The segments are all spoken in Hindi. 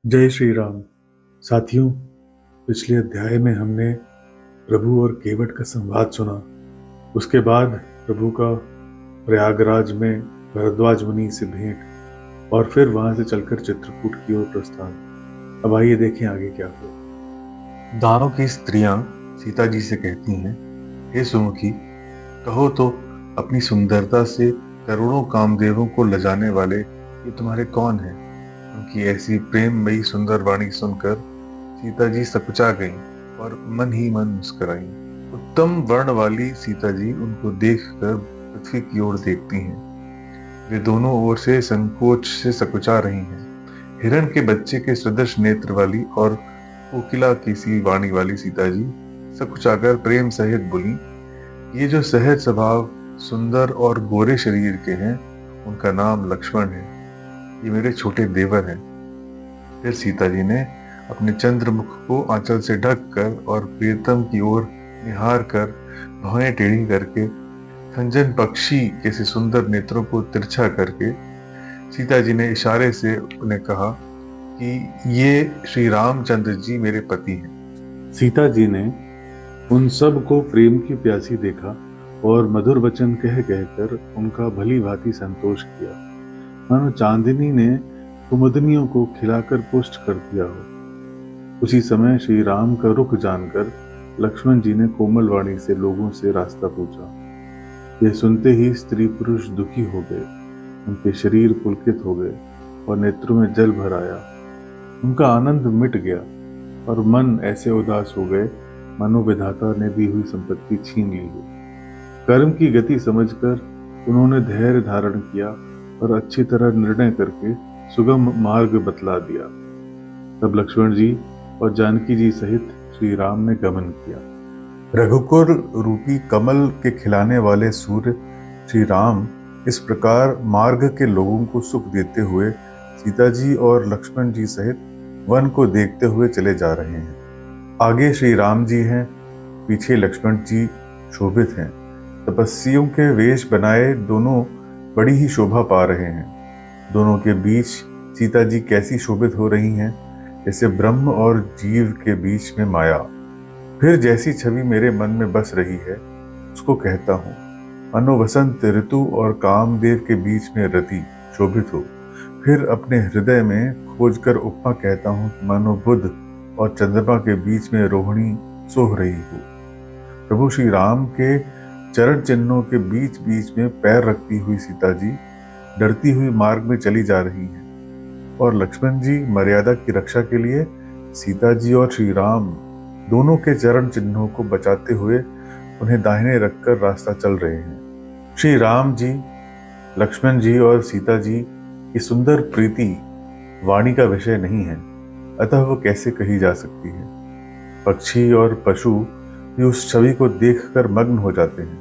जय श्री राम। साथियों, पिछले अध्याय में हमने प्रभु और केवट का संवाद सुना। उसके बाद प्रभु का प्रयागराज में भरद्वाज मुनि से भेंट और फिर वहां से चलकर चित्रकूट की ओर प्रस्थान। अब आइए देखें आगे क्या हुआ। दानों की स्त्रियां सीता जी से कहती हैं, हे सुमुखी, कहो तो अपनी सुंदरता से करोड़ों कामदेवों को लजाने वाले ये तुम्हारे कौन हैं? उनकी ऐसी प्रेममयी सुंदर वाणी सुनकर सीता जी सकुचा गईं और मन ही मन मुस्कुराईं। उत्तम वर्ण वाली सीता जी उनको देखकर पृथ्वी की ओर देखती हैं। वे दोनों ओर से संकोच से सकुचा रही हैं। हिरण के बच्चे के सदृश नेत्र वाली और कोकिला की सी वाणी वाली सीता जी सकुचाकर प्रेम सहित बोली, ये जो सहज स्वभाव, सुंदर और गोरे शरीर के हैं, उनका नाम लक्ष्मण है। ये मेरे छोटे देवर हैं। फिर सीता जी ने अपने चंद्रमुख को आंचल से ढक कर और प्रियतम की ओर निहार कर भौहें टेढ़ी करके खंजन पक्षी के सुंदर नेत्रों को तिरछा करके सीता जी ने इशारे से उन्हें कहा कि ये श्री रामचंद्र जी मेरे पति हैं। सीता जी ने उन सब को प्रेम की प्यासी देखा और मधुर वचन कह कहकर उनका भली भांति संतोष किया, मानो चांदनी ने कुमुदनियों को खिलाकर पुष्ट कर दिया हो। उसी समय श्री राम का रुख जानकर लक्ष्मण जी ने कोमल वाणी से लोगों से रास्ता पूछा। यह सुनते ही स्त्री पुरुष दुखी हो गए, उनके शरीर पुलकित हो गए और नेत्रों में जल भर आया। उनका आनंद मिट गया और मन ऐसे उदास हो गए मानो विधाता ने दी हुई संपत्ति छीन ली हो। कर्म की गति समझकर उन्होंने धैर्य धारण किया और अच्छी तरह निर्णय करके सुगम मार्ग बतला दिया। तब लक्ष्मण जी और जानकी जी सहित श्री राम ने गमन किया। रघुकुल रूपी कमल के खिलाने वाले सूर्य श्री राम इस प्रकार मार्ग के लोगों को सुख देते हुए सीता जी और लक्ष्मण जी सहित वन को देखते हुए चले जा रहे हैं। आगे श्री राम जी हैं, पीछे लक्ष्मण जी शोभित हैं। तपस्वियों के वेश बनाए दोनों बड़ी ही शोभा पा रहे हैं। दोनों के बीच सीता जी कैसी शोभित हो रही हैं, जैसे ब्रह्म और जीव के बीच में माया। फिर जैसी छवि मेरे मन में बस रही है उसको कहता हूँ, मानो वसंत ऋतु और कामदेव के बीच में रति शोभित हो। फिर अपने हृदय में खोजकर उपमा कहता हूँ कि मानो बुध और चंद्रमा के बीच में रोहिणी सोह रही हो। प्रभु श्री राम के चरण चिन्हों के बीच बीच में पैर रखती हुई सीता जी डरती हुई मार्ग में चली जा रही हैं और लक्ष्मण जी मर्यादा की रक्षा के लिए सीता जी और श्री राम दोनों के चरण चिन्हों को बचाते हुए उन्हें दाहिने रखकर रास्ता चल रहे हैं। श्री राम जी, लक्ष्मण जी और सीता जी की सुंदर प्रीति वाणी का विषय नहीं है, अतः वो कैसे कही जा सकती है। पक्षी और पशु भी उस छवि को देखकर मग्न हो जाते हैं।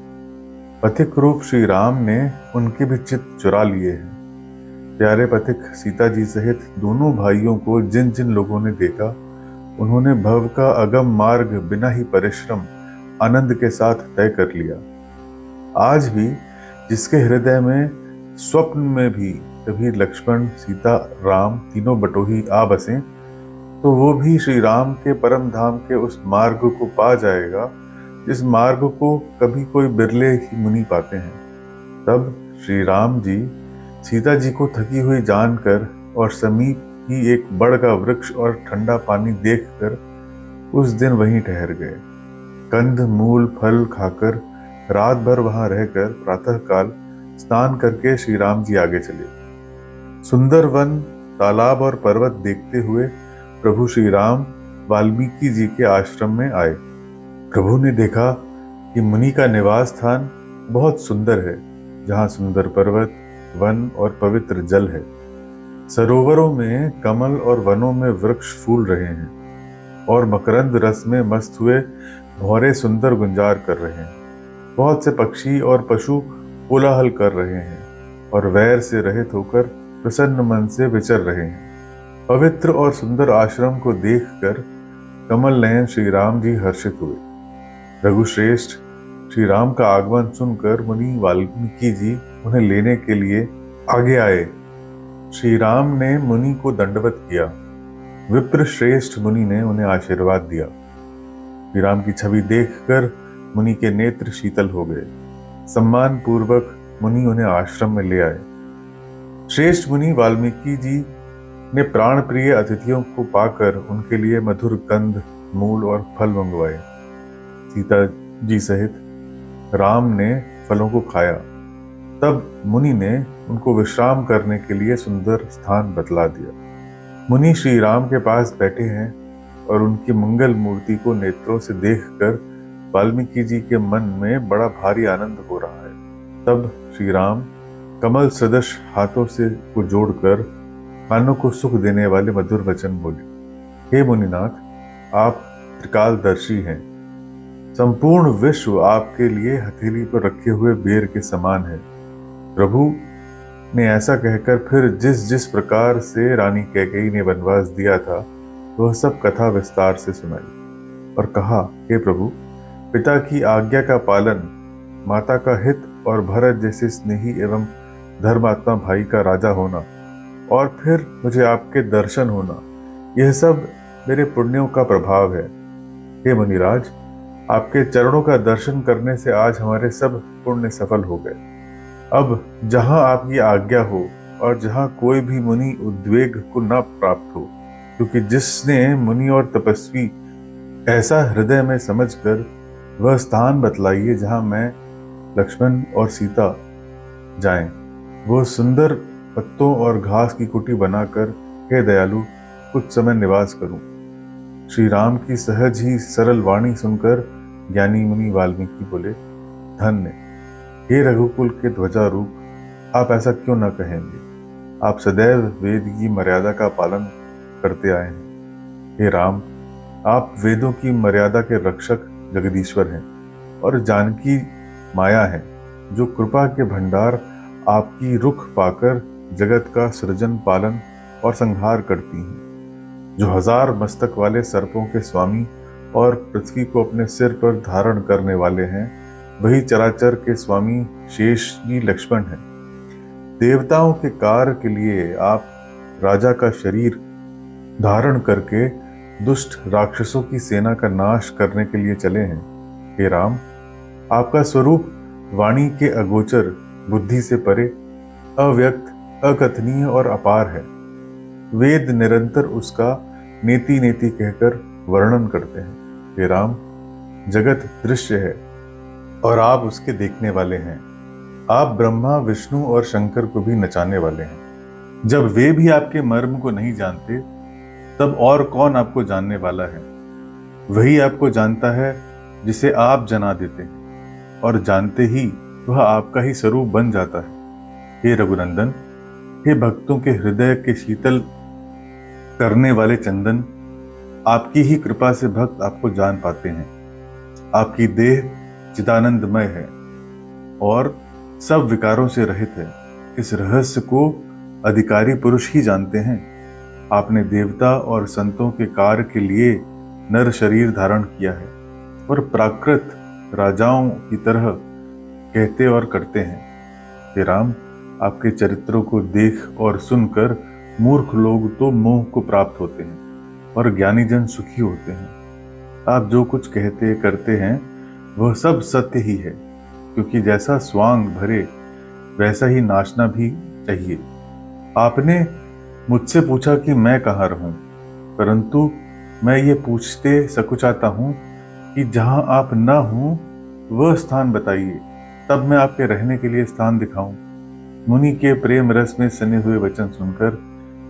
पथिक रूप श्री राम ने उनके भी चित्त चुरा लिए हैं। प्यारे पथिक सीता जी सहित दोनों भाइयों को जिन जिन लोगों ने देखा, उन्होंने भव का अगम मार्ग बिना ही परिश्रम आनंद के साथ तय कर लिया। आज भी जिसके हृदय में स्वप्न में भी कभी लक्ष्मण, सीता, राम तीनों बटोही आ बसे, तो वो भी श्री राम के परम धाम के उस मार्ग को पा जाएगा जिस मार्ग को कभी कोई बिरले ही मुनि पाते हैं। तब श्री राम जी सीता जी को थकी हुई जानकर और समीप ही एक बड़ का वृक्ष और ठंडा पानी देखकर उस दिन वहीं ठहर गए। कंद मूल फल खाकर रात भर वहां रहकर प्रातःकाल स्नान करके श्री राम जी आगे चले। सुंदर वन, तालाब और पर्वत देखते हुए प्रभु श्री राम वाल्मीकि जी के आश्रम में आए। प्रभु ने देखा कि मुनि का निवास स्थान बहुत सुंदर है, जहाँ सुंदर पर्वत, वन और पवित्र जल है। सरोवरों में कमल और वनों में वृक्ष फूल रहे हैं और मकरंद रस में मस्त हुए भौरे सुंदर गुंजार कर रहे हैं। बहुत से पक्षी और पशु कोलाहल कर रहे हैं और वैर से रहित होकर प्रसन्न मन से विचर रहे हैं। पवित्र और सुंदर आश्रम को देखकर कमल नयन श्री राम जी हर्षित हुए। रघुश्रेष्ठ श्री राम का आगमन सुनकर मुनि वाल्मीकि जी उन्हें लेने के लिए आगे आए। श्री राम ने मुनि को दंडवत किया विप्र श्रेष्ठ मुनि ने उन्हें आशीर्वाद दिया। श्री राम की छवि देखकर मुनि के नेत्र शीतल हो गए। सम्मान पूर्वक मुनि उन्हें आश्रम में ले आए। श्रेष्ठ मुनि वाल्मीकि जी ने प्राण प्रिय अतिथियों को पाकर उनके लिए मधुर कंद, मूल और फल मंगवाए। सीता जी सहित राम ने फलों को खाया। तब मुनि ने उनको विश्राम करने के लिए सुंदर स्थान बतला दिया। मुनि श्री राम के पास बैठे हैं और उनकी मंगल मूर्ति को नेत्रों से देखकर वाल्मीकि जी के मन में बड़ा भारी आनंद हो रहा है। तब श्री राम कमल सदृश हाथों से को जोड़कर कानों को सुख देने वाले मधुर वचन बोले। हे मुनिनाथ, आप त्रिकालदर्शी हैं। संपूर्ण विश्व आपके लिए हथेली पर रखे हुए बेर के समान है। प्रभु ने ऐसा कहकर फिर जिस जिस प्रकार से रानी कैकेयी ने वनवास दिया था वह सब कथा विस्तार से सुनाई और कहा, हे प्रभु, पिता की आज्ञा का पालन, माता का हित और भरत जैसे स्नेही एवं धर्मात्मा भाई का राजा होना और फिर मुझे आपके दर्शन होना, यह सब मेरे पुण्यों का प्रभाव है। हे मुनिराज, आपके चरणों का दर्शन करने से आज हमारे सब पुण्य सफल हो गए। अब जहां आपकी आज्ञा हो और जहां कोई भी मुनि उद्वेग को न प्राप्त हो, क्योंकि जिसने मुनि और तपस्वी ऐसा हृदय में समझकर वह स्थान बतलाइए जहां मैं, लक्ष्मण और सीता जाएं। वो सुंदर पत्तों और घास की कुटी बनाकर, हे दयालु, कुछ समय निवास करूं। श्री राम की सहज ही सरल वाणी सुनकर ज्ञानी मुनि वाल्मीकि बोले, धन्य हे रघुकुल के ध्वजारूप, आप ऐसा क्यों न कहेंगे? आप सदैव वेद की मर्यादा का पालन करते आए हैं। हे राम, आप वेदों की मर्यादा के रक्षक जगदीश्वर हैं और जानकी माया हैं, जो कृपा के भंडार आपकी रुख पाकर जगत का सृजन, पालन और संहार करती हैं, जो हजार मस्तक वाले सर्पों के स्वामी और पृथ्वी को अपने सिर पर धारण करने वाले हैं, वही चराचर के स्वामी शेष जी लक्ष्मण हैं। देवताओं के कार्य के लिए आप राजा का शरीर धारण करके दुष्ट राक्षसों की सेना का नाश करने के लिए चले हैं। हे राम, आपका स्वरूप वाणी के अगोचर, बुद्धि से परे, अव्यक्त, अकथनीय और अपार है। वेद निरंतर उसका नेति नेति कहकर वर्णन करते हैं। हे राम, जगत दृश्य है और आप उसके देखने वाले हैं। आप ब्रह्मा, विष्णु और शंकर को भी नचाने वाले हैं। जब वे भी आपके मर्म को नहीं जानते, तब और कौन आपको जानने वाला है? वही आपको जानता है जिसे आप जना देते हैं, और जानते ही वह आपका ही स्वरूप बन जाता है। हे रघुनंदन, हे भक्तों के हृदय के शीतल करने वाले चंदन, आपकी ही कृपा से भक्त आपको जान पाते हैं। आपकी देह चिदानंदमय है और सब विकारों से रहित है। इस रहस्य को अधिकारी पुरुष ही जानते हैं। आपने देवता और संतों के कार्य के लिए नर शरीर धारण किया है और प्राकृत राजाओं की तरह कहते और करते हैं। हे राम, आपके चरित्रों को देख और सुनकर मूर्ख लोग तो मोह को प्राप्त होते हैं और ज्ञानी जन सुखी होते हैं। आप जो कुछ कहते करते हैं वह सब सत्य ही है, क्योंकि जैसा स्वांग भरे वैसा ही नाचना भी चाहिए। आपने मुझसे पूछा कि मैं कहाँ रहूं, परंतु मैं ये पूछते सकुचाता हूँ कि जहां आप न हो वह स्थान बताइए, तब मैं आपके रहने के लिए स्थान दिखाऊं। मुनि के प्रेम रस में सने हुए वचन सुनकर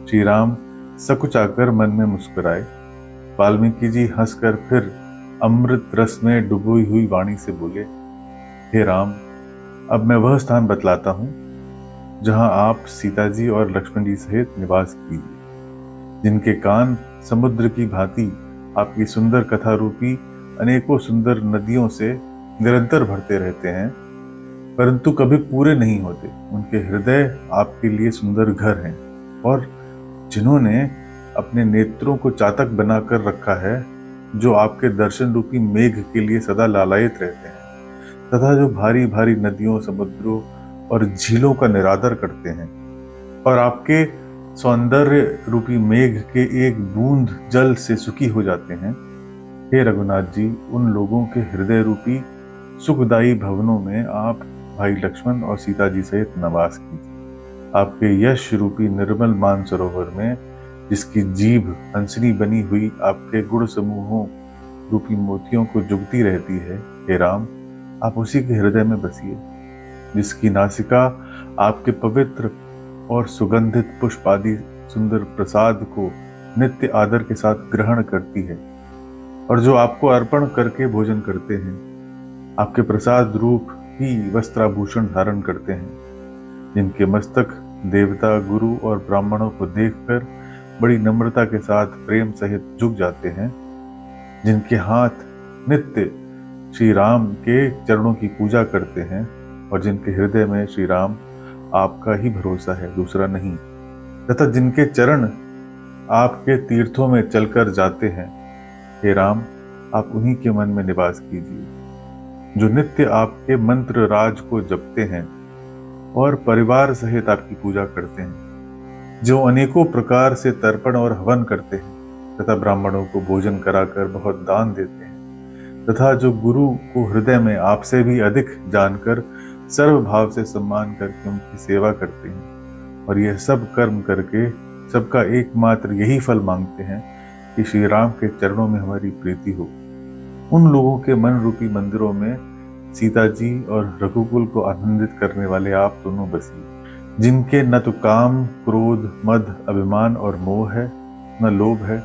श्री राम सकुचाकर मन में मुस्कुराए। वाल्मीकि जी हंसकर फिर अमृत रस में डुबोई हुई वाणी से बोले, हे राम, अब मैं वह स्थान बतलाता हूँ जहां आप सीता जी और लक्ष्मण जी सहित निवास कीजिए, जिनके कान समुद्र की भांति आपकी सुंदर कथा रूपी अनेकों सुंदर नदियों से निरंतर भरते रहते हैं, परंतु कभी पूरे नहीं होते। उनके हृदय आपके लिए सुंदर घर हैं और जिन्होंने अपने नेत्रों को चातक बनाकर रखा है, जो आपके दर्शन रूपी मेघ के लिए सदा लालायित रहते हैं तथा जो भारी भारी नदियों, समुद्रों और झीलों का निरादर करते हैं और आपके सौंदर्य रूपी मेघ के एक बूंद जल से सुखी हो जाते हैं। हे रघुनाथ जी, उन लोगों के हृदय रूपी सुखदायी भवनों में आप भाई लक्ष्मण और सीता जी सहित निवास कीजिए। आपके यश रूपी निर्मल मान सरोवर में, जिसकी जीभ हंसनी बनी हुई आपके गुण समूहों रूपी मोतियों को जुगती रहती है, हे राम, आप उसी के हृदय में बसिए। जिसकी नासिका आपके पवित्र और सुगंधित पुष्प आदि सुंदर प्रसाद को नित्य आदर के साथ ग्रहण करती है, और जो आपको अर्पण करके भोजन करते हैं, आपके प्रसाद रूप ही वस्त्राभूषण धारण करते हैं, जिनके मस्तक देवता, गुरु और ब्राह्मणों को देखकर बड़ी नम्रता के साथ प्रेम सहित झुक जाते हैं, जिनके हाथ नित्य श्री राम के चरणों की पूजा करते हैं, और जिनके हृदय में श्री राम आपका ही भरोसा है, दूसरा नहीं, तथा जिनके चरण आपके तीर्थों में चलकर जाते हैं, हे राम, आप उन्हीं के मन में निवास कीजिए। जो नित्य आपके मंत्र राज को जपते हैं और परिवार सहित आपकी पूजा करते हैं, जो अनेकों प्रकार से तर्पण और हवन करते हैं तथा ब्राह्मणों को भोजन कराकर बहुत दान देते हैं, तथा जो गुरु को हृदय में आपसे भी अधिक जानकर सर्व भाव से सम्मान करके उनकी सेवा करते हैं, और यह सब कर्म करके सबका एकमात्र यही फल मांगते हैं कि श्री राम के चरणों में हमारी प्रीति हो। उन लोगों के मन रूपी मंदिरों में सीता जी और रघुकुल को आनंदित करने वाले आप दोनों बसिए, जिनके न तो काम, क्रोध, मद, अभिमान और मोह है, न लोभ है,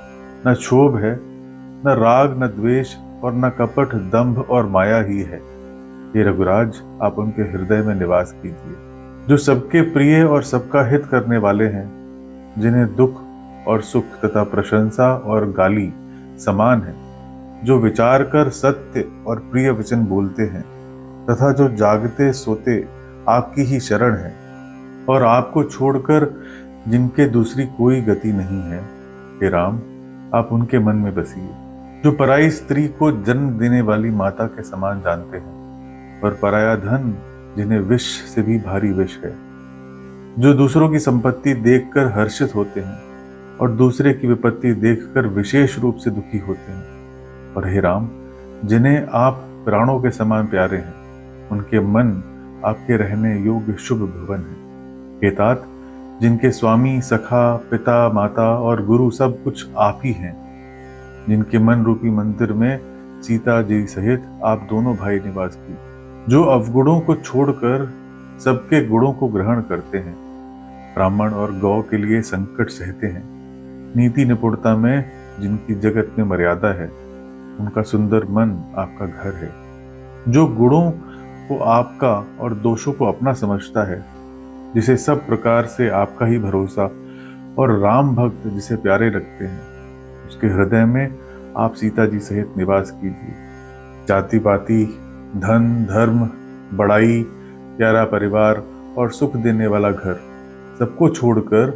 न क्षोभ है, न राग, न द्वेष, और न कपट, दंभ और माया ही है। हे रघुराज, आप उनके हृदय में निवास कीजिए, जो सबके प्रिय और सबका हित करने वाले हैं, जिन्हें दुख और सुख तथा प्रशंसा और गाली समान है, जो विचार कर सत्य और प्रिय वचन बोलते हैं, तथा जो जागते सोते आपकी ही शरण है, और आपको छोड़कर जिनके दूसरी कोई गति नहीं है। हे राम, आप उनके मन में बसिए, जो पराई स्त्री को जन्म देने वाली माता के समान जानते हैं, और पराया धन जिन्हें विष से भी भारी विष है, जो दूसरों की संपत्ति देखकर हर्षित होते हैं और दूसरे की विपत्ति देखकर विशेष रूप से दुखी होते हैं। और हे राम, जिन्हें आप प्राणों के समान प्यारे हैं, उनके मन आपके रहने योग्य शुभ भवन है। हे तात, जिनके स्वामी, सखा, पिता, माता और गुरु सब कुछ आप ही हैं, जिनके मन रूपी मंदिर में सीता जी सहित आप दोनों भाई निवास की, जो अवगुणों को छोड़कर सबके गुणों को ग्रहण करते हैं, ब्राह्मण और गौ के लिए संकट सहते हैं, नीति निपुणता में जिनकी जगत में मर्यादा है, उनका सुंदर मन आपका घर है, जो गुणों को आपका और दोषों को अपना समझता है, जिसे सब प्रकार से आपका ही भरोसा, और राम भक्त जिसे प्यारे रखते हैं, उसके हृदय में आप सीता जी सहित निवास कीजिए। जाति पाति, धन, धर्म, बड़ाई, प्यारा परिवार और सुख देने वाला घर सबको छोड़कर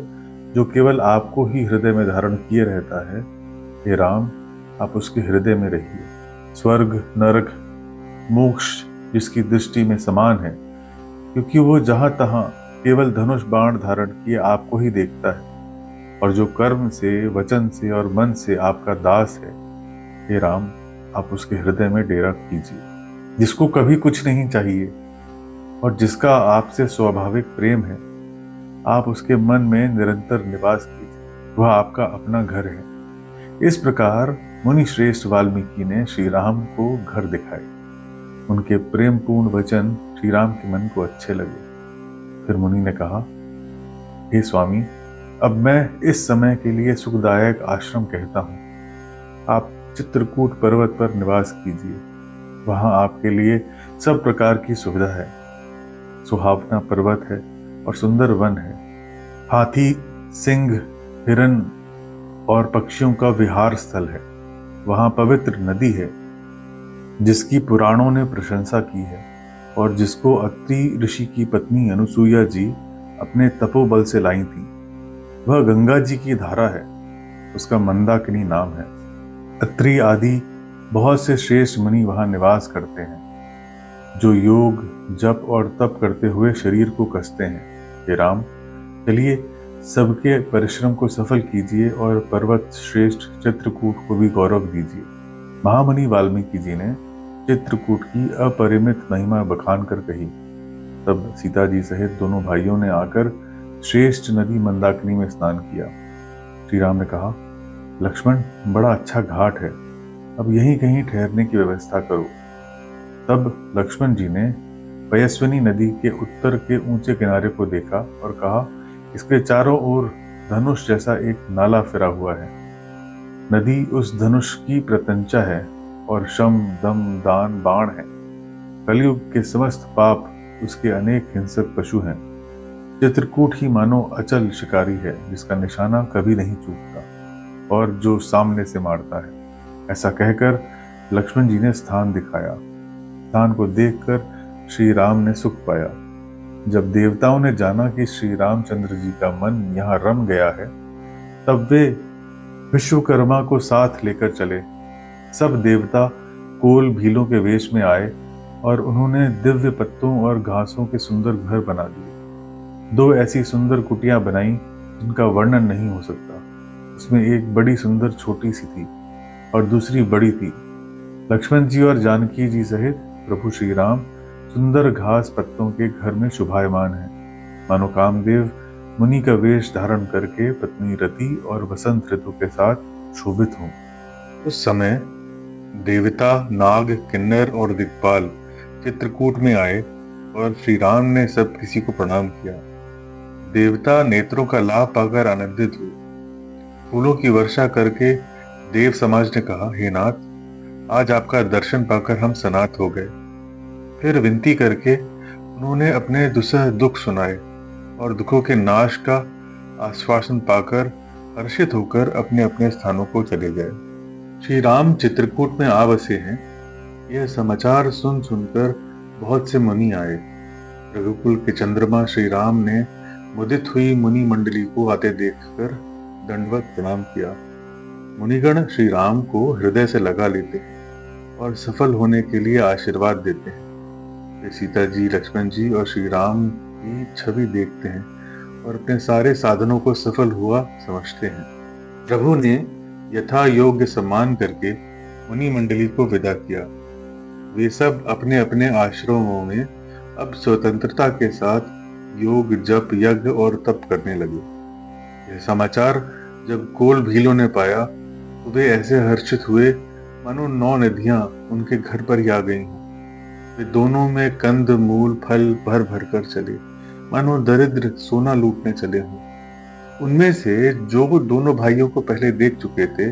जो केवल आपको ही हृदय में धारण किए रहता है, हे राम, आप उसके हृदय में रहिए। स्वर्ग, नरक, मोक्ष जिसकी दृष्टि में समान है, क्योंकि वो जहां तहां केवल धनुष बाण धारण किए आपको ही देखता है, और जो कर्म से, वचन से और मन से आपका दास है, हे राम, आप उसके हृदय में डेरा कीजिए। जिसको कभी कुछ नहीं चाहिए और जिसका आपसे स्वाभाविक प्रेम है, आप उसके मन में निरंतर निवास कीजिए, वह आपका अपना घर है। इस प्रकार मुनि श्रेष्ठ वाल्मीकि ने श्री राम को घर दिखाए। उनके प्रेमपूर्ण वचन श्री राम के मन को अच्छे लगे। फिर मुनि ने कहा, हे स्वामी, अब मैं इस समय के लिए सुखदायक आश्रम कहता हूँ। आप चित्रकूट पर्वत पर निवास कीजिए, वहां आपके लिए सब प्रकार की सुविधा है। सुहावना पर्वत है और सुंदर वन है। हाथी, सिंह, हिरन और पक्षियों का विहार स्थल है। वहां पवित्र नदी है, जिसकी पुराणों ने प्रशंसा की है, और जिसको अत्रि ऋषि की पत्नी अनुसुईया जी अपने तपोबल से लाई थी। वह गंगा जी की धारा है, उसका मंदाकिनी नाम है। अत्रि आदि बहुत से श्रेष्ठ मुनि वहां निवास करते हैं, जो योग, जप और तप करते हुए शरीर को कसते हैं। हे राम, चलिए सबके परिश्रम को सफल कीजिए और पर्वत श्रेष्ठ चित्रकूट को भी गौरव दीजिए। महामुनि वाल्मीकि जी ने चित्रकूट की अपरिमित महिमा बखान कर कही। तब सीता जी सहित दोनों भाइयों ने आकर श्रेष्ठ नदी मंदाकिनी में स्नान किया। श्री राम ने कहा, लक्ष्मण, बड़ा अच्छा घाट है, अब यहीं कहीं ठहरने की व्यवस्था करो। तब लक्ष्मण जी ने पयस्विनी नदी के उत्तर के ऊंचे किनारे को देखा और कहा, इसके चारों ओर धनुष जैसा एक नाला फिरा हुआ है। नदी उस धनुष की प्रत्यंचा है और शम दम दान बाण है। कलयुग के समस्त पाप उसके अनेक हिंसक पशु हैं। चित्रकूट ही मानो अचल शिकारी है, जिसका निशाना कभी नहीं चूकता और जो सामने से मारता है। ऐसा कहकर लक्ष्मण जी ने स्थान दिखाया। स्थान को देखकर श्री राम ने सुख पाया। जब देवताओं ने जाना कि श्री रामचंद्र जी का मन यहाँ रम गया है, तब वे विश्वकर्मा को साथ लेकर चले। सब देवता कोल भीलों के वेश में आए और उन्होंने दिव्य पत्तों और घासों के सुंदर घर बना दिए। 2 ऐसी सुंदर कुटियां बनाई जिनका वर्णन नहीं हो सकता। उसमें एक बड़ी सुंदर छोटी सी थी और दूसरी बड़ी थी। लक्ष्मण जी और जानकी जी सहित प्रभु श्री राम सुंदर घास पत्तों के घर में शोभायमान हैं, मानो कामदेव मुनि का वेश धारण करके पत्नी रति और वसंत ऋतु के साथ शोभित हों। उस समय देवता, नाग, किन्नर और दिक्पाल चित्रकूट में आए और श्री राम ने सब किसी को प्रणाम किया। देवता नेत्रों का लाभ पाकर आनंदित हुए। फूलों की वर्षा करके देव समाज ने कहा, हे नाथ, आज आपका दर्शन पाकर हम सनात हो गए। फिर विनती करके उन्होंने अपने दुसह दुख सुनाए और दुखों के नाश का आश्वासन पाकर हर्षित होकर अपने अपने स्थानों को चले गए। श्री राम चित्रकूट में आ बसे हैं, यह समाचार सुन सुनकर बहुत से मुनि आए। रघुकुल के चंद्रमा श्री राम ने मुदित हुई मुनि मंडली को आते देखकर दंडवत प्रणाम किया। मुनिगण श्री राम को हृदय से लगा लेते हैं और सफल होने के लिए आशीर्वाद देते हैं। वे सीता जी, लक्ष्मण जी और श्री राम की छवि देखते हैं और अपने सारे साधनों को सफल हुआ समझते हैं। प्रभु ने यथा योग्य सम्मान करके मुनि मंडली को विदा किया। वे सब अपने अपने आश्रमों में अब स्वतंत्रता के साथ योग, जप, यज्ञ और तप करने लगे। यह समाचार जब कोल भीलों ने पाया तो वे ऐसे हर्षित हुए मानो 9 नदियां उनके घर पर ही आ गई हों। वे दोनों में कंद मूल फल भर भर कर चले, मानो दरिद्र सोना लूटने चले हों। उनमें से जो दोनों भाइयों को पहले देख चुके थे,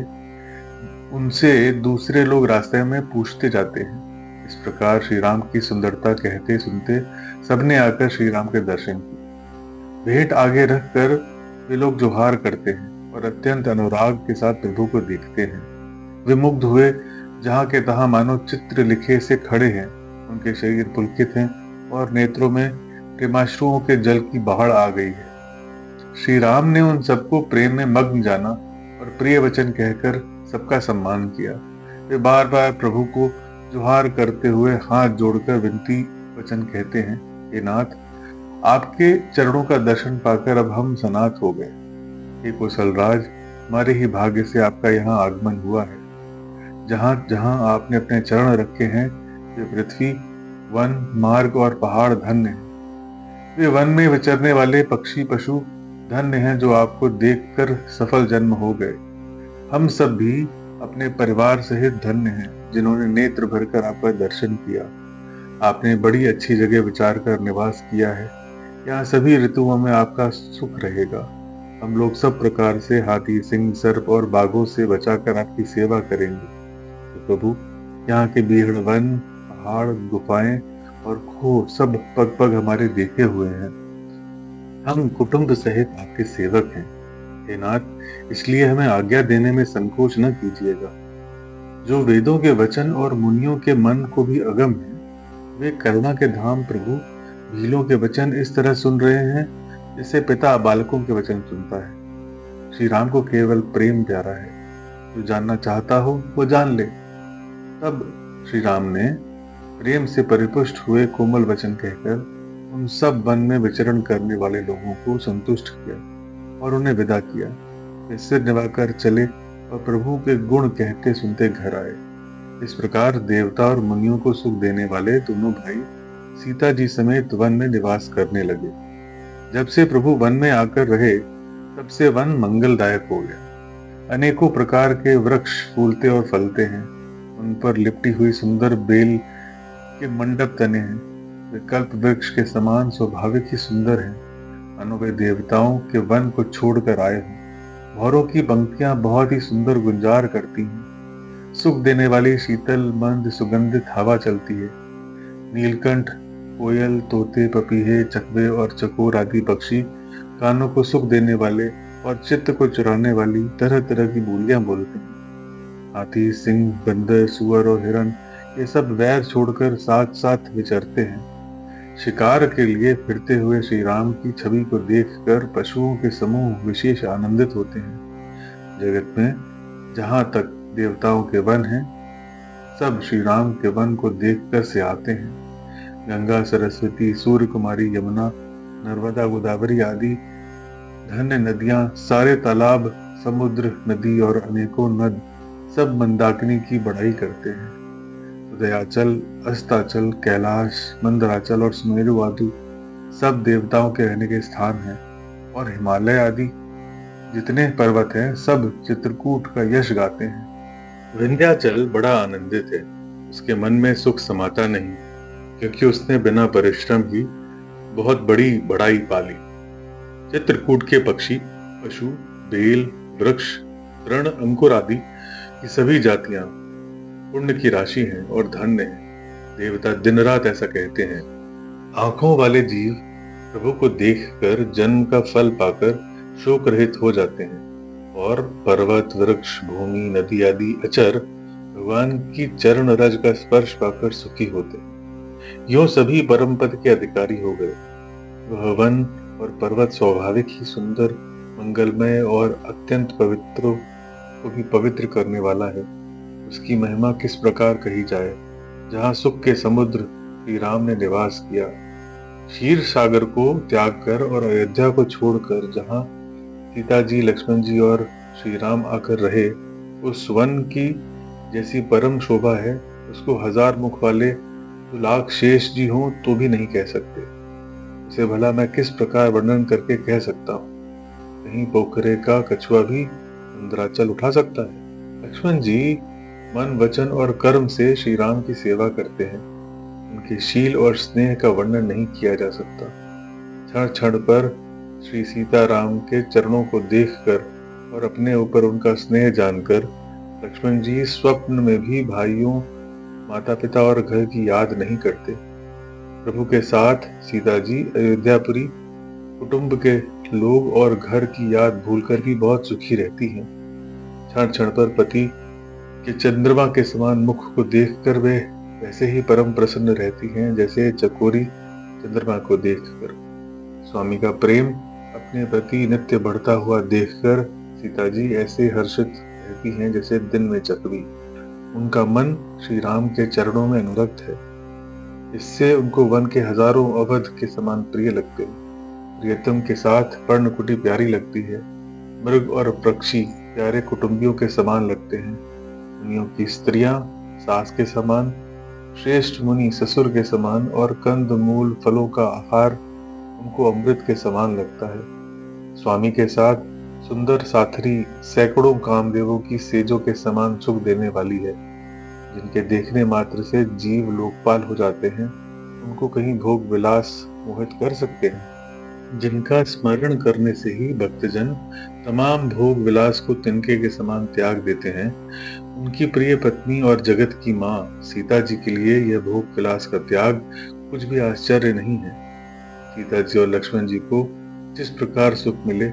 उनसे दूसरे लोग रास्ते में पूछते जाते हैं। इस प्रकार श्री राम की सुंदरता कहते सुनते सबने आकर श्री राम के दर्शन किए। भेंट आगे रखकर वे लोग जोहार करते हैं और अत्यंत अनुराग के साथ प्रभु को देखते हैं। वे मुग्ध हुए, जहाँ के तहाँ मानो चित्र लिखे से खड़े हैं। उनके शरीर पुलकित हैं और नेत्रों में प्रेमाश्रुओं के जल की बाढ़ आ गई है। श्री राम ने उन सबको प्रेम में मग्न जाना और प्रिय वचन कहकर सबका सम्मान किया। वे बार बार प्रभु को जोहार करते हुए हाथ जोड़कर विनती वचन कहते हैं, हे नाथ, आपके चरणों का दर्शन पाकर अब हम सनात हो गए। हे कौशलराज, हमारे ही भाग्य से आपका यहाँ आगमन हुआ है। जहाँ जहाँ आपने अपने चरण रखे हैं, वे पृथ्वी, वन, मार्ग और पहाड़ धन्य हैं। वे वन में विचरने वाले पक्षी पशु धन्य हैं जो आपको देखकर सफल जन्म हो गए। हम सब भी अपने परिवार सहित धन्य हैं जिन्होंने नेत्र भरकर आपका दर्शन किया। आपने बड़ी अच्छी जगह विचार कर निवास किया है। यहाँ सभी ऋतुओं में आपका सुख रहेगा। हम लोग सब प्रकार से हाथी, सिंह, सर्प और बाघों से बचाकर आपकी सेवा करेंगे। तो प्रभु, यहाँ के बीहड़ वन, पहाड़, गुफाएं और खो सब पग पग हमारे देखे हुए हैं। हम कुटुंब सहित आपके सेवक हैं। हे नाथ, इसलिए हमें आज्ञा देने में संकोच न कीजिएगा। जो वेदों के वचन और मुनियों के मन को भी अगम है, वे करुणा के धाम प्रभु भीलों के वचन इस तरह सुन रहे हैं जैसे पिता बालकों के वचन सुनता है। श्री राम को केवल प्रेम प्यारा है। जो जानना चाहता हो वो जान ले। तब श्री राम ने प्रेम से परिपुष्ट हुए कोमल वचन कहकर उन सब वन में विचरण करने वाले लोगों को संतुष्ट किया। और उन्हें विदा किया। वे सिर निभाकर चले और प्रभु के गुण कहते सुनते घर आए। इस प्रकार देवता और मुनियों को सुख देने वाले दोनों भाई सीता जी समेत वन में निवास करने लगे। जब से प्रभु वन में आकर रहे, तब से वन मंगलदायक हो गया। अनेकों प्रकार के वृक्ष फूलते और फलते हैं। उन पर लिपटी हुई सुंदर बेल के मंडप तने हैं। वे कल्प वृक्ष के समान स्वाभाविक ही सुंदर हैं, मानो वे देवताओं के वन को छोड़कर आए हों। भौरों की पंक्तियां बहुत ही सुंदर गुंजार करती हैं। सुख देने वाली शीतल मंद सुगंधित हवा चलती है। नीलकंठ, कोयल, तोते, पपीहे, चकवे और चकोर आदि पक्षी कानों को सुख देने वाले और चित्त को चुराने वाली तरह तरह की बोलियां बोलते हैं। हाथी, सिंह, बंदर, सुअर और हिरण ये सब वैर छोड़कर साथ साथ विचरते हैं। शिकार के लिए फिरते हुए श्री राम की छवि को देखकर पशुओं के समूह विशेष आनंदित होते हैं। जगत में जहां तक देवताओं के वन हैं, सब श्री राम के वन को देखकर से आते हैं। गंगा, सरस्वती, सूर्य कुमारी, यमुना, नर्मदा, गोदावरी आदि धन्य नदियां, सारे तालाब, समुद्र, नदी और अनेकों नद सब मंदाकिनी की बड़ाई करते हैं। उदयाचल, अस्ताचल, कैलाश, मंदराचल और सुमेरु आदि सब देवताओं के रहने के स्थान हैं। और हिमालय आदि जितने पर्वत हैं, सब चित्रकूट का यश गाते हैं। विंध्याचल बड़ा आनंदित है, उसके मन में सुख समाता नहीं, क्योंकि उसने बिना परिश्रम ही बहुत बड़ी बड़ाई पाली। चित्रकूट के पक्षी, पशु, बेल, वृक्ष, तृण, अंकुर आदि की सभी जातियां पुण्य की राशि हैं और धन्य हैं। देवता दिन रात ऐसा कहते हैं। आंखों वाले जीव प्रभु को देखकर जन्म का फल पाकर शोक रहित हो जाते हैं, और पर्वत, वृक्ष, भूमि, नदी आदि अचर भगवान की चरण रज का स्पर्श पाकर सुखी होते हैं। यूं सभी परम पद के अधिकारी हो गए। वह वन और पर्वत स्वाभाविक ही सुंदर, मंगलमय और अत्यंत पवित्रों को भी पवित्र करने वाला है। उसकी महिमा किस प्रकार कही जाए। जहाँ सुख के समुद्र श्री राम ने निवास किया, क्षीर सागर को त्याग कर और अयोध्या को छोड़कर जहाँ सीता जी, लक्ष्मण जी और श्री राम आकर रहे, उस वन की जैसी परम शोभा है, उसको हजार मुख वाले लाख शेष जी हों तो भी नहीं कह सकते। उसे भला मैं किस प्रकार वर्णन करके कह सकता हूँ। कहीं पोखरे का कछुआ भी मंदराचल उठा सकता है। लक्ष्मण जी मन, वचन और कर्म से श्री राम की सेवा करते हैं। उनके शील और स्नेह का वर्णन नहीं किया जा सकता। क्षण क्षण पर श्री सीता राम के चरणों को देखकर और अपने ऊपर उनका स्नेह जानकर लक्ष्मण जी स्वप्न में भी भाइयों, माता पिता और घर की याद नहीं करते। प्रभु के साथ सीता जी अयोध्यापुरी कुटुंब के लोग और घर की याद भूलकर भी बहुत सुखी रहती हैं। क्षण क्षण पर पति के चंद्रमा के समान मुख को देखकर वे वैसे ही परम प्रसन्न रहती हैं, जैसे चकोरी चंद्रमा को देखकर। स्वामी का प्रेम अपने प्रति नित्य बढ़ता हुआ देखकर सीता जी ऐसे हर्षित रहती हैं जैसे दिन में चकवी। उनका मन श्री राम के चरणों में अनुरक्त है। इससे उनको वन के हजारों अवध के समान प्रिय लगते हैं। प्रियतम के साथ पर्णकुटी प्यारी लगती है। मृग और पक्षी प्यारे कुटुंबियों के समान लगते हैं। मुनियों की स्त्रियां सास के समान, श्रेष्ठ मुनि ससुर के समान और कंद मूल फलों का आहार उनको अमृत के समान लगता है। स्वामी के साथ सुंदर साथरी सैकड़ों कामदेवों की सेजों के समान सुख देने वाली है। जिनके देखने मात्र से जीव लोकपाल हो जाते हैं, उनको कहीं भोग विलास मोहित कर सकते हैं। जिनका स्मरण करने से ही भक्तजन तमाम भोग विलास को तिनके के समान त्याग देते हैं, उनकी प्रिय पत्नी और जगत की माँ सीता जी के लिए यह भोग विलास का त्याग कुछ भी आश्चर्य नहीं है। सीता जी और लक्ष्मण जी को जिस प्रकार सुख मिले,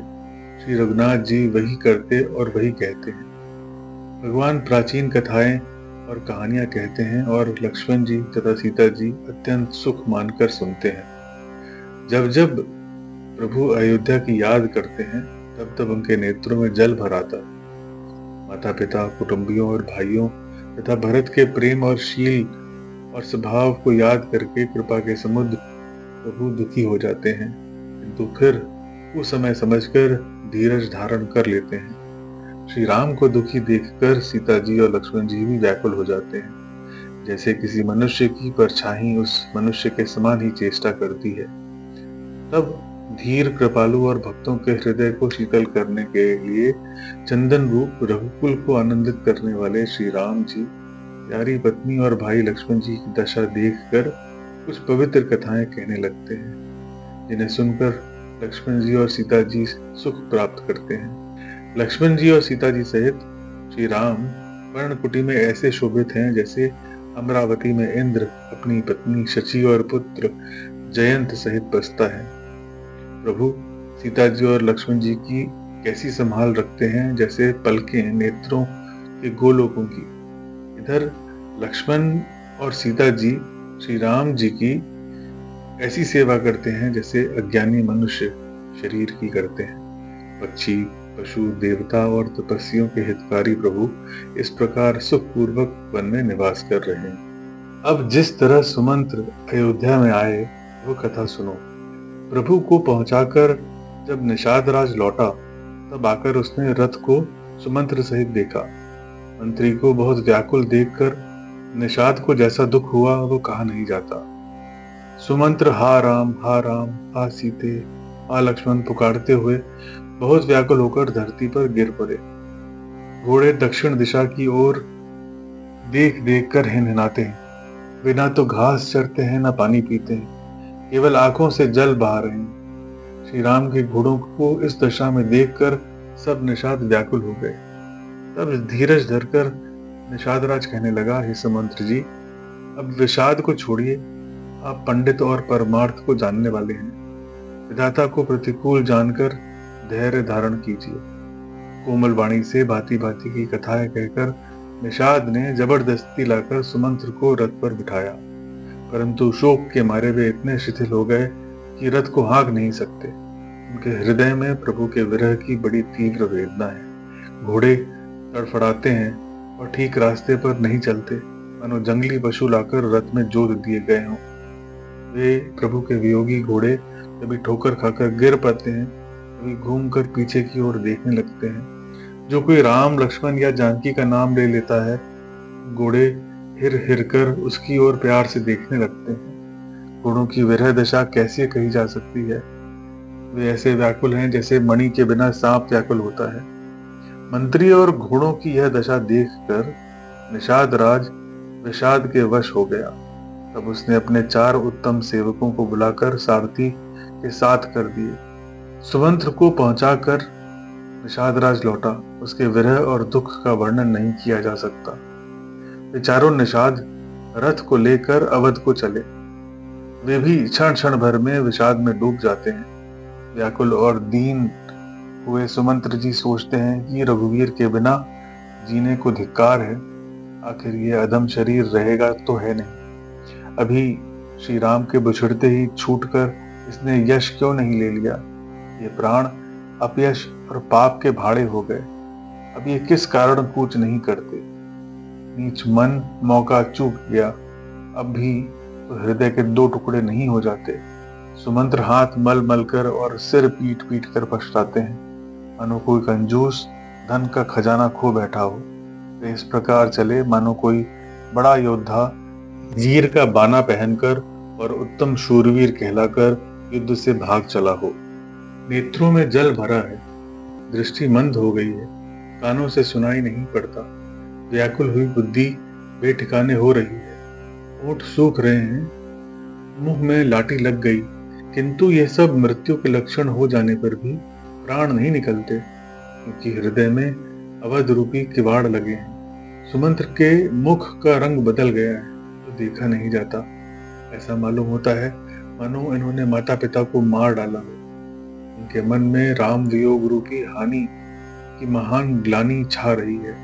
श्री रघुनाथ जी वही करते और वही कहते हैं। भगवान प्राचीन कथाएं और कहानियां कहते हैं और लक्ष्मण जी तथा सीता जी अत्यंत सुख मानकर सुनते हैं। जब जब प्रभु अयोध्या की याद करते हैं, तब तब उनके नेत्रों में जल भर आता। माता पिता, कुटुंबियों और भाइयों तथा भरत के प्रेम और शील और स्वभाव को याद करके कृपा के समुद्र प्रभु दुखी हो जाते हैं, किंतु फिर उस समय समझकर धीरज धारण कर लेते हैं। श्री राम को दुखी देखकर सीता जी और लक्ष्मण जी भी व्याकुल हो जाते हैं, जैसे किसी मनुष्य की परछाई उस मनुष्य के समान ही चेष्टा करती है। तब धीर, कृपालु और भक्तों के हृदय को शीतल करने के लिए चंदन रूप रघुकुल को आनंदित करने वाले श्री राम जी प्यारी पत्नी और भाई लक्ष्मण जी की दशा देखकर कुछ पवित्र कथाएं कहने लगते हैं, जिन्हें सुनकर लक्ष्मण जी और सीता जी सुख प्राप्त करते हैं। लक्ष्मण जी और सीता जी सहित श्री राम पर्णकुटी में ऐसे शोभित हैं जैसे अमरावती में इंद्र अपनी पत्नी शची और पुत्र जयंत सहित बसता है। प्रभु सीता जी और लक्ष्मण जी की कैसी संभाल रखते हैं, जैसे पलकें नेत्रों के गोलोकों की। इधर लक्ष्मण और सीता जी श्री राम जी की ऐसी सेवा करते हैं जैसे अज्ञानी मनुष्य शरीर की करते हैं। पक्षी, पशु, देवता और तपस्वियों के हितकारी प्रभु इस प्रकार सुखपूर्वक वन में निवास कर रहे हैं। अब जिस तरह सुमंत्र अयोध्या में आए वो कथा सुनो। प्रभु को पहुंचाकर जब निषाद राज लौटा, तब आकर उसने रथ को सुमंत्र सहित देखा। मंत्री को बहुत व्याकुल देखकर निषाद को जैसा दुख हुआ वो कहा नहीं जाता। सुमंत्र हा राम, हा सीते, हा लक्ष्मण पुकारते हुए बहुत व्याकुल होकर धरती पर गिर पड़े। घोड़े दक्षिण दिशा की ओर देख देख कर हिनहिनाते हैं। बिना तो घास चरते हैं, ना पानी पीते हैं, केवल आंखों से जल बहा रहे हैं। श्री राम के घोड़ों को इस दशा में देखकर सब निषाद व्याकुल हो गए। तब धीरज धरकर निषाद राज कहने लगा, हे सुमंत्र जी, अब विषाद को छोड़िए, आप पंडित और परमार्थ को जानने वाले हैं। विधाता को प्रतिकूल जानकर धैर्य धारण कीजिए। कोमल वाणी से भांति भांति की कथाएं कहकर निषाद ने जबरदस्ती लाकर सुमंत्र को रथ पर बिठाया, परंतु शोक के मारे वे इतने शिथिल हो गए कि रथ को हाँक नहीं सकते। उनके हृदय में प्रभु के विरह की बड़ी तीव्र वेदना है। घोड़े तड़फड़ाते हैं और ठीक रास्ते पर नहीं चलते, मानो जंगली पशु लाकर रथ में जोत दिए गए हों। वे प्रभु के वियोगी घोड़े कभी ठोकर खाकर गिर पड़ते हैं, कभी घूमकर पीछे की ओर देखने लगते हैं। जो कोई राम, लक्ष्मण या जानकी का नाम ले लेता है, घोड़े हिर हिर कर उसकी ओर प्यार से देखने लगते हैं। घोड़ों की विरह दशा कैसे कही जा सकती है? वे ऐसे व्याकुल हैं जैसे मणि के बिना सांप व्याकुल होता है। मंत्री और घोड़ों की यह दशा देखकर निषाद राज विषाद के वश हो गया। तब उसने अपने 4 उत्तम सेवकों को बुलाकर सारथी के साथ कर दिए। सुमंत्र को पहुंचाकर निषाद राज लौटा। उसके विरह और दुख का वर्णन नहीं किया जा सकता। वे चारों निषाद रथ को लेकर अवध को चले। वे भी क्षण क्षण भर में विषाद में डूब जाते हैं। व्याकुल और दीन हुए सुमंत्र जी सोचते हैं कि रघुवीर के बिना जीने को धिक्कार है। आखिर ये अधम शरीर रहेगा तो है नहीं। अभी श्री राम के बिछड़ते ही छूटकर इसने यश क्यों नहीं ले लिया? ये प्राण अपयश और पाप के भाड़े हो गए। अब ये किस कारण कूच नहीं करते? नीच मन मौका चूक गया। अब भी तो हृदय के 2 टुकड़े नहीं हो जाते। सुमंत्र हाथ मल मल कर और सिर पीट पीट कर पछताते हैं, मानो कोई कंजूस धन का खजाना खो बैठा हो। वे इस प्रकार चले मानो कोई बड़ा योद्धा वीर का बाना पहनकर और उत्तम शूरवीर कहलाकर युद्ध से भाग चला हो। नेत्रों में जल भरा है, दृष्टि मंद हो गई है, कानों से सुनाई नहीं पड़ता। व्याकुल हुई बुद्धि बेठिकाने हो रही है, होंठ सूख रहे हैं, मुंह में लाठी लग गई। किंतु यह सब मृत्यु के लक्षण हो जाने पर भी प्राण नहीं निकलते, क्योंकि हृदय में अवध रूपी किवाड़ लगे हैं। सुमंत्र के मुख का रंग बदल गया है तो देखा नहीं जाता। ऐसा मालूम होता है मानो इन्होंने माता पिता को मार डाला हो। उनके मन में राम वियोग रूपी हानि की महान ग्लानि छा रही है,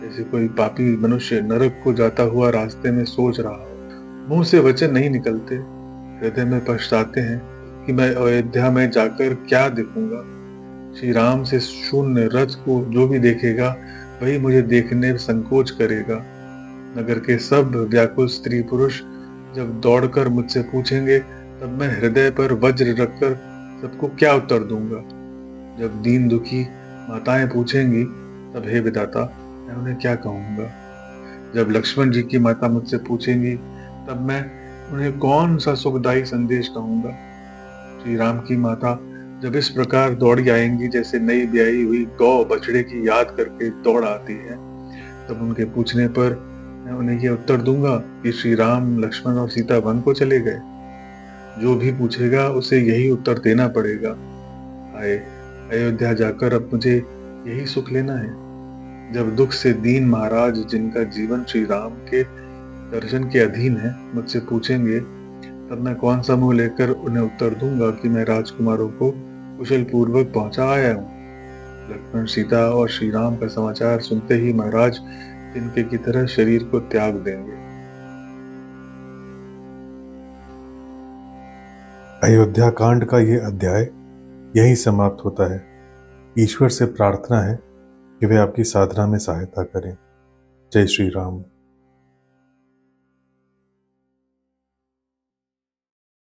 जैसे कोई पापी मनुष्य नरक को जाता हुआ रास्ते में सोच रहा हो। मुंह से वचन नहीं निकलते, हृदय में पछताते हैं कि मैं अयोध्या में जाकर क्या देखूंगा। श्री राम से शून्य रथ को जो भी देखेगा वही मुझे देखने संकोच करेगा। नगर के सब व्याकुल स्त्री पुरुष जब दौड़कर मुझसे पूछेंगे, तब मैं हृदय पर वज्र रखकर सबको क्या उत्तर दूंगा? जब दीन दुखी माताएं पूछेंगी, तब हे विधाता मैं उन्हें क्या कहूँगा। जब लक्ष्मण जी की माता मुझसे पूछेंगी, तब मैं उन्हें कौन सा सुखदायी संदेश कहूँगा। श्री राम की माता जब इस प्रकार दौड़ी आएंगी जैसे नई ब्याही हुई गौ बछड़े की याद करके दौड़ आती है, तब उनके पूछने पर मैं उन्हें ये उत्तर दूंगा कि श्री राम, लक्ष्मण और सीता वन को चले गए। जो भी पूछेगा उसे यही उत्तर देना पड़ेगा। आए, अयोध्या जाकर अब मुझे यही सुख लेना है। जब दुख से दीन महाराज, जिनका जीवन श्री राम के दर्शन के अधीन है, मुझसे पूछेंगे, तब मैं कौन सा मुंह लेकर उन्हें उत्तर दूंगा कि मैं राजकुमारों को कुशल पूर्वक पहुंचा आया हूँ। लक्ष्मण, सीता और श्री राम का समाचार सुनते ही महाराज तिनके की तरह शरीर को त्याग देंगे। अयोध्या कांड का ये अध्याय यही समाप्त होता है। ईश्वर से प्रार्थना है कि वे आपकी साधना में सहायता करें। जय श्री राम।